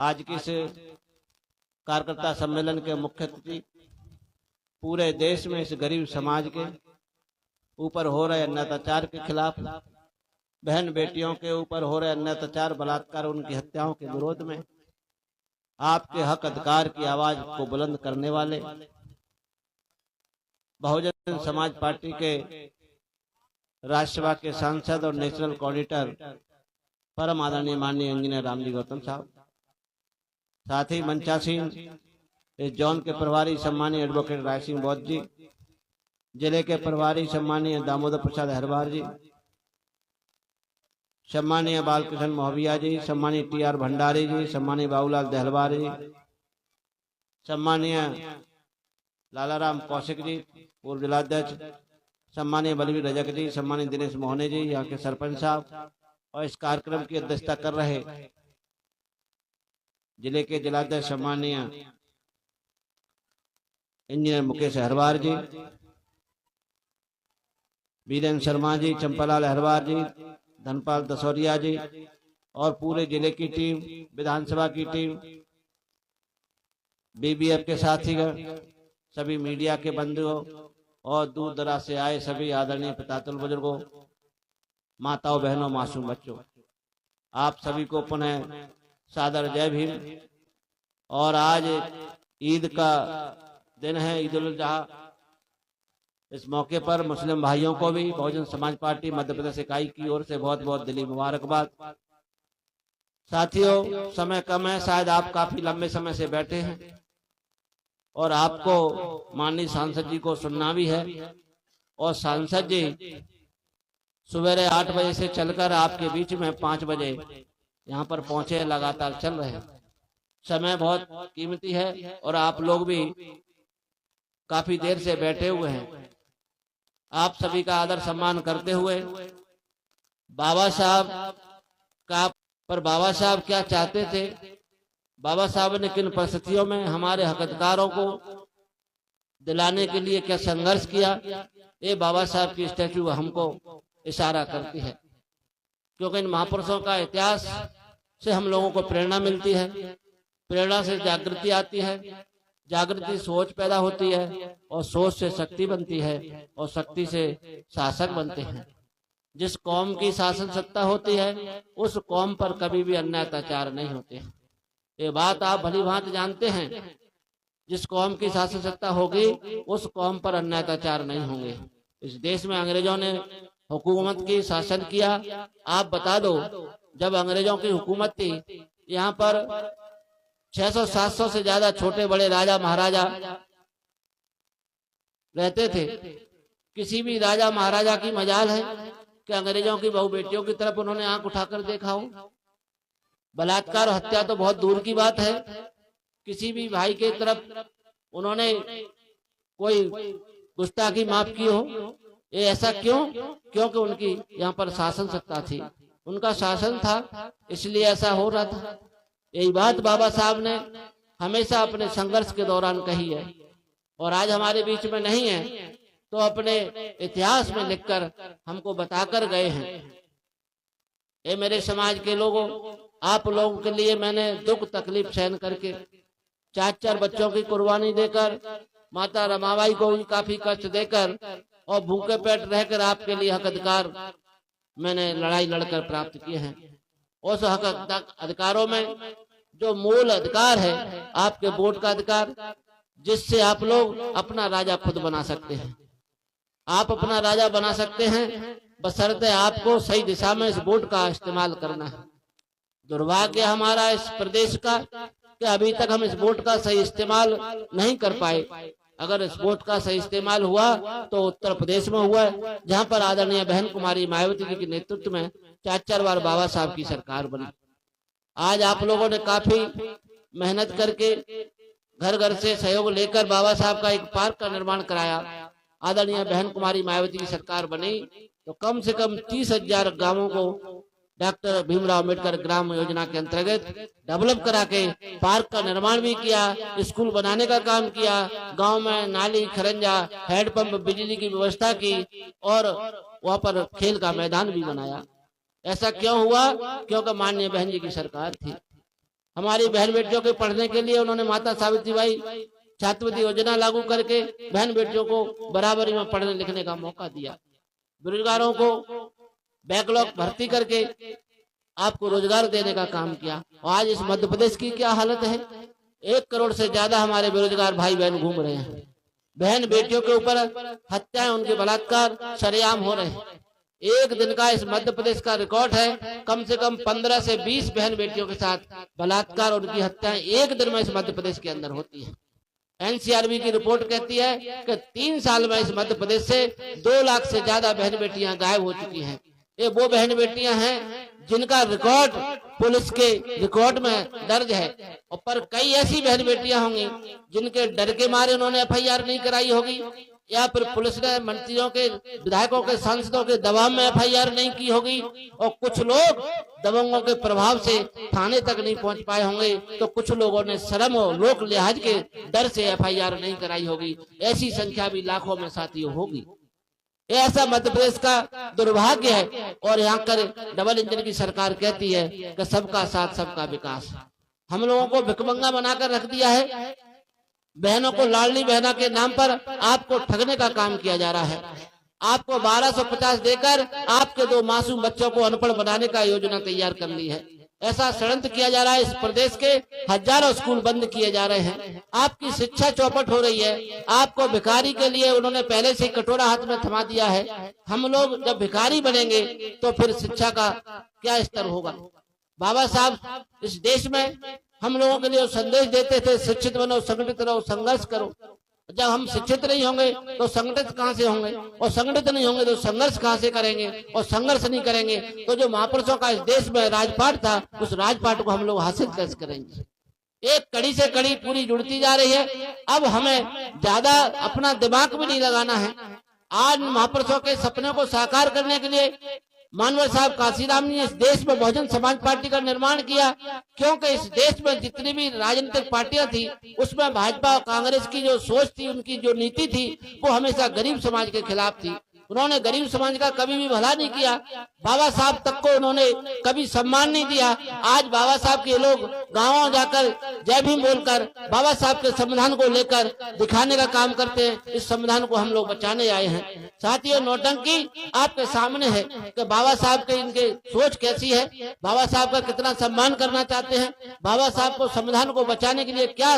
आज के इस कार्यकर्ता सम्मेलन के मुख्य अतिथि पूरे देश में इस गरीब समाज के ऊपर हो रहे अत्याचार के खिलाफ, बहन बेटियों के ऊपर हो रहे अत्याचार, बलात्कार, उनकी हत्याओं के विरोध में आपके हक अधिकार की आवाज को बुलंद करने वाले बहुजन समाज पार्टी के राज्यसभा के सांसद और नेशनल कोऑर्डिनेटर परम आदरणीय माननीय इंजीनियर रामजी गौतम साहब, साथ ही मंचासीन इस जोन के प्रभारी सम्मानीय एडवोकेट राय सिंह बौद्ध जी, जिले के प्रभारी सम्मानीय दामोदर प्रसाद अहिरवार जी, सम्मानीय बालकृष्ण मोहबिया जी, सम्मानीय टी.आर. भंडारी जी, सम्मानीय बाबूलाल दहलवार जी, सम्मानीय लालाराम कौशिक जी पूर्व जिलाध्यक्ष, सम्मानीय बलवीर रजक जी, सम्मानीय दिनेश मोहने जी यहाँ के सरपंच साहब, और इस कार्यक्रम की अध्यक्षता कर रहे जिले के जिलाध्यक्ष सम्मानीय इंजीनियर मुकेश अहिरवार जी, वीरेंद्र शर्मा जी, चंपालाल अहिरवार जी, धनपाल दसौरिया जी और पूरे जिले की टीम, विधानसभा की टीम, बीबीएफ के साथीगण, सभी मीडिया के बंधुओं और दूर दराज से आए सभी आदरणीय पितातुल बुजुर्गों, माताओं, बहनों, मासूम बच्चों, आप सभी को पुनः सादर जय भीम। और आज ईद का दिन है, ईद उल अजहा। इस मौके पर मुस्लिम भाइयों को भी बहुजन समाज पार्टी मध्य प्रदेश इकाई की ओर से बहुत बहुत दिली मुबारकबाद। साथियों, समय कम है, शायद आप काफी लंबे समय से बैठे हैं और आपको माननीय सांसद जी को सुनना भी है। और सांसद जी सुबह 8 बजे से चलकर आपके बीच में 5 बजे यहाँ पर पहुंचे, लगातार चल रहे हैं। समय बहुत कीमती है और आप लोग भी काफी देर से बैठे हुए हैं। आप सभी का आदर सम्मान करते हुए बाबा साहब का, पर बाबा साहब क्या चाहते थे, बाबा साहब ने किन परिस्थितियों में हमारे हक अधिकारों को दिलाने के लिए क्या संघर्ष किया, ये बाबा साहब की स्टैचू हमको इशारा करती है। क्योंकि इन महापुरुषों का इतिहास से हम लोगों को प्रेरणा मिलती है, प्रेरणा से जागृति आती है, जागृति सोच पैदा होती है और सोच से शक्ति बनती है और शक्ति से शासक बनते हैं। जिस कौम की शासन सत्ता होती है उस कौम पर कभी भी अन्याय अत्याचार नहीं होते हैं। ये बात आप भली भांति जानते हैं। जिस कौम की शासन सत्ता होगी उस कौम पर अन्याय अत्याचार नहीं होंगे। इस देश में अंग्रेजों ने हुकूमत की शासन किया। आप बता दो, जब अंग्रेजों की हुकूमत थी यहाँ पर 600-700 से ज्यादा छोटे बड़े राजा महाराजा रहते थे। किसी भी राजा महाराजा की मजाल है कि अंग्रेजों की बहू बेटियों की तरफ उन्होंने आंख उठाकर देखा हो? बलात्कार और हत्या तो बहुत दूर की बात है, किसी भी भाई के तरफ उन्होंने कोई गुस्ताखी माफ की हो? ये ऐसा क्यों? क्योंकि उनकी यहाँ पर शासन सत्ता थी, उनका शासन था, इसलिए ऐसा हो रहा था। यही बात बाबा साहब ने हमेशा अपने संघर्ष के दौरान कही है और आज हमारे बीच में नहीं है तो अपने इतिहास में लिखकर हमको बताकर गए हैं। ये मेरे समाज के लोगों, आप लोगों के लिए मैंने दुख तकलीफ सहन करके 4 बच्चों की कुर्बानी देकर, माता रमाबाई को भी काफी कष्ट देकर और भूखे पेट रहकर आपके लिए हक अधिकार मैंने लड़ाई लड़कर प्राप्त किए हैं। उस हक अधिकारों में जो मूल अधिकार है आपके वोट का अधिकार, जिससे आप लोग अपना राजा खुद बना सकते हैं। आप अपना राजा बना सकते हैं, बशर्ते आपको सही दिशा में इस वोट का इस्तेमाल करना है। दुर्भाग्य हमारा इस प्रदेश का कि अभी तक हम इस वोट का सही इस्तेमाल नहीं कर पाए। अगर इस वोट का सही इस्तेमाल हुआ तो उत्तर प्रदेश में हुआ है, जहां पर आदरणीय बहन कुमारी मायावती जी के नेतृत्व में 4 बार बाबा साहब की सरकार बनी। आज आप लोगों ने काफी मेहनत करके घर घर से सहयोग लेकर बाबा साहब का एक पार्क का निर्माण कराया। आदरणीय बहन कुमारी मायावती की सरकार बनी तो कम से कम 30,000 गांवों को डॉक्टर भीमराव अम्बेडकर ग्राम योजना के अंतर्गत डेवलप करा के पार्क का निर्माण भी किया, स्कूल बनाने का काम किया, गांव में नाली, खरंजा, हैंडपंप, बिजली की व्यवस्था की और वहां पर खेल का मैदान भी बनाया। ऐसा क्यों हुआ? क्योंकि माननीय बहन जी की सरकार थी। हमारी बहन बेटियों के पढ़ने के लिए उन्होंने माता सावित्रीबाई छात्रवृत्ति योजना लागू करके बहन बेटियों को बराबरी में पढ़ने लिखने का मौका दिया। बेरोजगारों को बैकलॉग भर्ती करके आपको रोजगार देने का काम किया। और आज इस मध्य प्रदेश की क्या हालत है, 1 करोड़ से ज्यादा हमारे बेरोजगार भाई बहन घूम रहे हैं। बहन बेटियों के ऊपर हत्याएं, उनके बलात्कार सरेआम हो रहे हैं। एक दिन का इस मध्य प्रदेश का रिकॉर्ड है, कम से कम 15 से 20 बहन बेटियों के साथ बलात्कार, उनकी हत्याएं एक दिन में इस मध्य प्रदेश के अंदर होती है। एनसीआरबी की रिपोर्ट कहती है कि 3 साल में इस मध्य प्रदेश से 2 लाख से ज्यादा बहन बेटियां गायब हो चुकी हैं। ये वो बहन बेटियां हैं जिनका रिकॉर्ड पुलिस के रिकॉर्ड में दर्ज है। और पर कई ऐसी बहन बेटियां होंगी जिनके डर के मारे उन्होंने एफआईआर नहीं कराई होगी, या फिर पुलिस ने मंत्रियों के, विधायकों के, सांसदों के दबाव में एफआईआर नहीं की होगी। और कुछ लोग दबंगों के प्रभाव से थाने तक नहीं पहुंच पाए होंगे, तो कुछ लोगों ने शर्म और लोक लिहाज के डर से एफआईआर नहीं कराई होगी। ऐसी संख्या भी लाखों में साथियों होगी। ऐसा मध्य प्रदेश का दुर्भाग्य है। और यहाँ कर डबल इंजन की सरकार कहती है कि सबका साथ सबका विकास। हम लोगों को भिखमंगा बनाकर रख दिया है। बहनों को लाडली बहना के नाम पर आपको ठगने का काम किया जा रहा है। आपको 1250 देकर आपके 2 मासूम बच्चों को अनपढ़ बनाने का योजना तैयार कर ली है। ऐसा षड्यंत्र किया जा रहा है। इस प्रदेश के हजारों स्कूल बंद किए जा रहे हैं। आपकी शिक्षा चौपट हो रही है। आपको भिखारी के लिए उन्होंने पहले से कटोरा हाथ में थमा दिया है। हम लोग जब भिखारी बनेंगे तो फिर शिक्षा का क्या स्तर होगा। बाबा साहब इस देश में हम लोगों के लिए संदेश देते थे, शिक्षित बनो, संगठित रहो, संघर्ष करो। जब हम शिक्षित नहीं होंगे तो संगठित कहां से होंगे, और संगठित नहीं होंगे तो संघर्ष कहां से करेंगे, और संघर्ष नहीं करेंगे तो जो महापुरुषों का इस देश में राजपाट था, उस राजपाट को हम लोग हासिल कैसे करेंगे। एक कड़ी से कड़ी पूरी जुड़ती जा रही है। अब हमें ज्यादा अपना दिमाग भी नहीं लगाना है। आज महापुरुषों के सपने को साकार करने के लिए मानवर साहब काशीराम ने इस देश में बहुजन समाज पार्टी का निर्माण किया, क्योंकि इस देश में जितनी भी राजनीतिक पार्टियां थी उसमें भाजपा और कांग्रेस की जो सोच थी, उनकी जो नीति थी, वो हमेशा गरीब समाज के खिलाफ थी। उन्होंने गरीब समाज का कभी भी भला नहीं किया। बाबा साहब तक को उन्होंने कभी सम्मान नहीं दिया। आज बाबा साहब के लोग गांवों जाकर जय भीम बोलकर बाबा साहब के संविधान को लेकर दिखाने का काम करते हैं। इस संविधान को हम लोग बचाने आए हैं। साथियों, नौटंकी आपके सामने है कि बाबा साहब के इनके सोच कैसी है, बाबा साहब का कितना सम्मान करना चाहते हैं, बाबा साहब को संविधान को बचाने के लिए क्या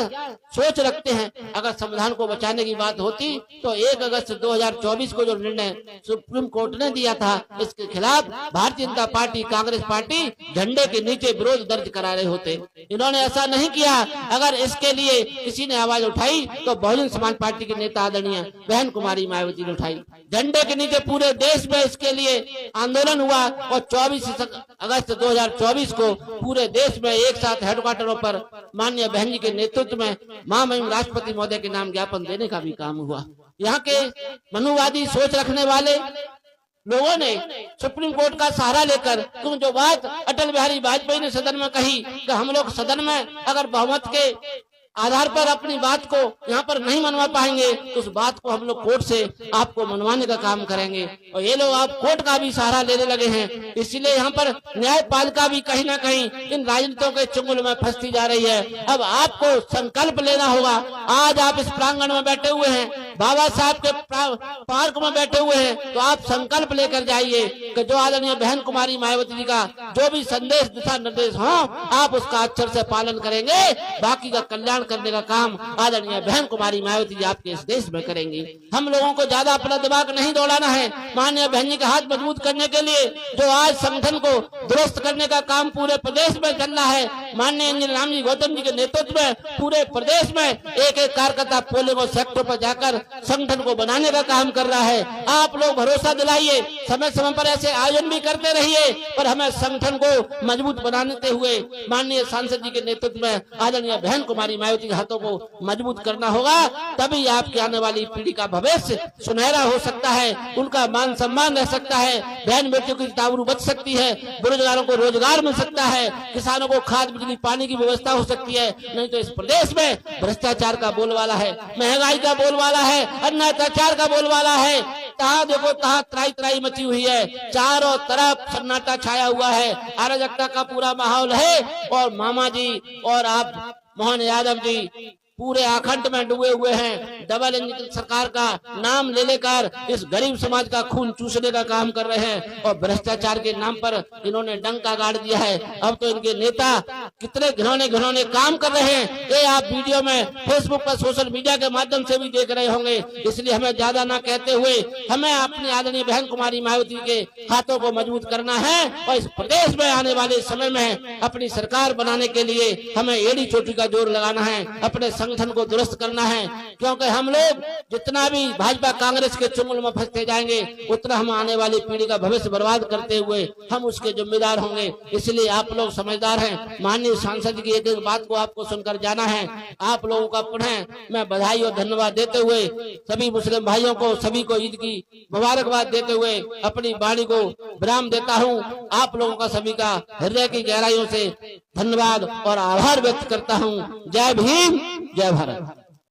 सोच रखते हैं। अगर संविधान को बचाने की बात होती तो 1 अगस्त 2024 को जो निर्णय सुप्रीम कोर्ट ने दिया था, इसके खिलाफ भारतीय जनता पार्टी, कांग्रेस पार्टी झंडे के नीचे विरोध दर्ज करा रहे होते। इन्होंने ऐसा नहीं किया। अगर इसके लिए किसी ने आवाज उठाई तो बहुजन समाज पार्टी के नेता आदरणीय बहन कुमारी मायावती ने उठाई। झंडे के नीचे पूरे देश में इसके लिए आंदोलन हुआ और 24 अगस्त 2024 को पूरे देश में एक साथ हेडक्वार्टरों पर माननीय बहन जी के नेतृत्व में महामहिम राष्ट्रपति महोदय के नाम ज्ञापन देने का भी काम हुआ। यहाँ के मनुवादी सोच रखने वाले लोगों ने सुप्रीम कोर्ट का सहारा लेकर, क्यों जो बात अटल बिहारी वाजपेयी ने सदन में कही कि हम लोग सदन में अगर बहुमत के आधार पर अपनी बात को यहाँ पर नहीं मनवा पाएंगे तो उस बात को हम लोग कोर्ट से आपको मनवाने का काम करेंगे। और ये लोग आप कोर्ट का भी सहारा लेने लगे हैं। इसलिए यहाँ पर न्यायपालिका भी कहीं ना कहीं इन राजनीतियों के चुंगल में फंसती जा रही है। अब आपको संकल्प लेना होगा। आज आप इस प्रांगण में बैठे हुए हैं, बाबा साहब के पार्क में बैठे हुए हैं, तो आप संकल्प लेकर जाइए कि जो आदरणीय बहन कुमारी मायावती जी का जो भी संदेश, दिशा निर्देश हो, आप उसका अक्षर से पालन करेंगे। बाकी का कल्याण करने का काम आदरणीय बहन कुमारी मायावती जी आपके इस देश में करेंगी। हम लोगों को ज्यादा अपना दिमाग नहीं दौड़ाना है। माननीय बहन जी के हाथ मजबूत करने के लिए जो आज संगठन को दुरुस्त करने का काम पूरे प्रदेश में चल रहा है, माननीय इंजीनियर राम जी गौतम जी के नेतृत्व में पूरे प्रदेश में एक एक कार्यकर्ता पोलिंग और सेक्टर पर जाकर संगठन को बनाने का काम कर रहा है। आप लोग भरोसा दिलाइए, समय समय पर ऐसे आयोजन भी करते रहिए, पर हमें संगठन को मजबूत बनाते हुए माननीय सांसद जी के नेतृत्व में आदरणीय बहन कुमारी मायावती के हाथों को मजबूत करना होगा। तभी आपकी आने वाली पीढ़ी का भविष्य सुनहरा हो सकता है, उनका मान सम्मान रह सकता है, बहन बेटियों की ताबरू बच सकती है, बेरोजगारों को रोजगार मिल सकता है, किसानों को खाद बिजली पानी की व्यवस्था हो सकती है। नहीं तो इस प्रदेश में भ्रष्टाचार का बोलबाला है, महंगाई का बोलबाला है, अत्याचार का बोलबाला है। तहाँ देखो तहाँ त्राई त्राई मची हुई है, चारों तरफ सन्नाटा छाया हुआ है, अराजकता का पूरा माहौल है। और मामा जी और आप मोहन यादव जी पूरे आखंड में डूबे हुए हैं। डबल इंजन सरकार का नाम ले लेकर इस गरीब समाज का खून चूसने का काम कर रहे हैं और भ्रष्टाचार के नाम पर इन्होंने डंका गाड़ दिया है। अब तो इनके नेता कितने घिनौने घिनौने काम कर रहे हैं, ये आप वीडियो में फेसबुक पर सोशल मीडिया के माध्यम से भी देख रहे होंगे। इसलिए हमें ज्यादा ना कहते हुए हमें अपनी आदरणीय बहन कुमारी मायावती के हाथों को मजबूत करना है और इस प्रदेश में आने वाले समय में अपनी सरकार बनाने के लिए हमें एड़ी चोटी का जोर लगाना है, अपने संगठन को दुरुस्त करना है। क्योंकि हम लोग जितना भी भाजपा कांग्रेस के चुंगल में फंसते जाएंगे उतना हम आने वाली पीढ़ी का भविष्य बर्बाद करते हुए हम उसके जिम्मेदार होंगे। इसलिए आप लोग समझदार हैं, माननीय सांसद की एक एक बात को आपको सुनकर जाना है। आप लोगों का पुनः मैं बधाई और धन्यवाद देते हुए सभी मुस्लिम भाइयों को सभी को ईद की मुबारकबाद देते हुए अपनी वाणी को विराम देता हूँ। आप लोगों का सभी का हृदय की गहराइयों से धन्यवाद और आभार व्यक्त करता हूँ। जय भीम, जय भारत।